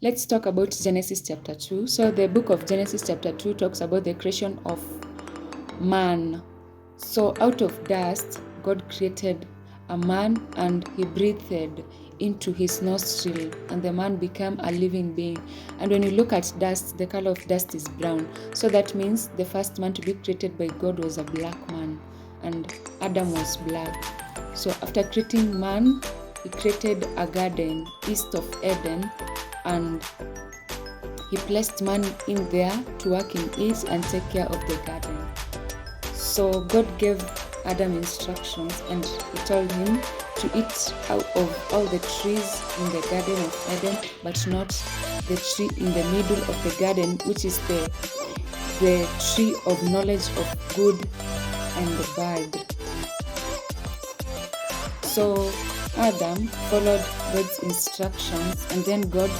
Let's talk about Genesis chapter 2. So the book of Genesis chapter 2 talks about the creation of man. So out of dust, God created a man and he breathed into his nostril, and the man became a living being. And when you look at dust, the color of dust is brown. So that means the first man to be created by God was a black man, and Adam was black. So after creating man, he created a garden east of Eden, and he placed man in there to work in it and take care of the garden. So God gave Adam instructions, and he told him to eat out of all the trees in the Garden of Eden, but not the tree in the middle of the garden, which is the tree of knowledge of good and bad. So Adam followed God's instructions, and then God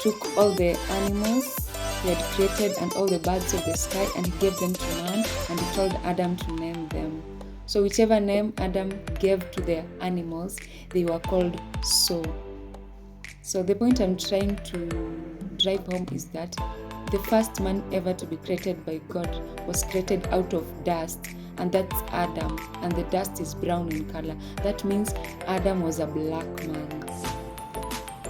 took all the animals he had created and all the birds of the sky, and he gave them to man, and he told Adam to name them. So whichever name Adam gave to the animals, they were called so. So the point I'm trying to drive home is that the first man ever to be created by God was created out of dust, and that's Adam, and the dust is brown in color. That means Adam was a black man.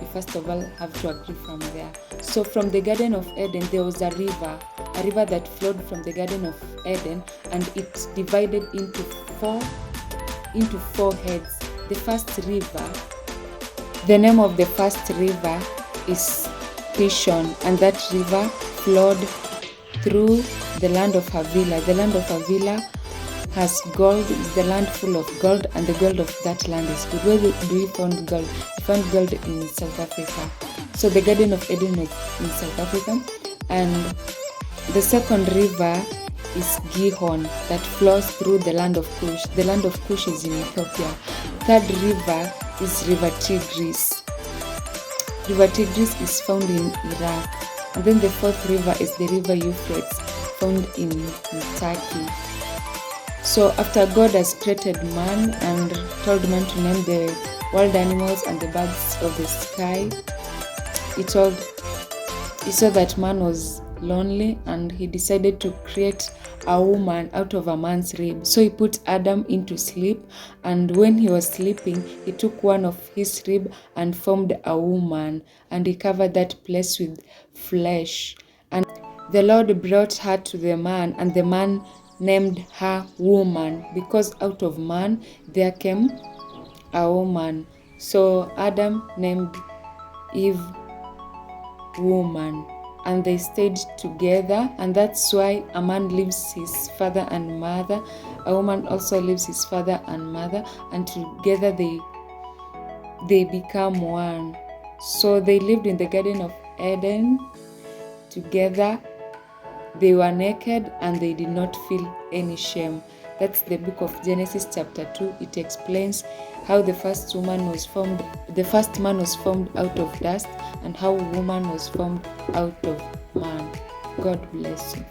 We first of all have to agree from there. So from the Garden of Eden, there was a river that flowed from the Garden of Eden, and it divided into four heads. The first river, the name of the first river is Pishon, and that river flowed through the land of Havilah. The land of Havilah has gold, is the land full of gold, and the gold of that land is good. Where do we find gold? We found gold in South Africa. So the Garden of Eden was in South Africa, and the second river is Gihon that flows through the land of Cush. The land of Cush is in Ethiopia. Third river is River Tigris. River Tigris is found in Iraq. And then the fourth river is the River Euphrates, found in Turkey. So after God has created man and told man to name the wild animals and the birds of the sky, he saw that man was lonely, and he decided to create a woman out of a man's rib. So he put Adam into sleep, and when he was sleeping, he took one of his rib and formed a woman, and he covered that place with flesh. And the Lord brought her to the man, and the man named her woman, because out of man there came a woman. So Adam named Eve woman, and they stayed together, and that's why a man leaves his father and mother, a woman also leaves his father and mother, and together they become one. So they lived in the Garden of Eden together. They were naked and they did not feel any shame. That's the book of Genesis chapter 2. It explains how the first man was formed out of dust, and how woman was formed out of man. God bless you.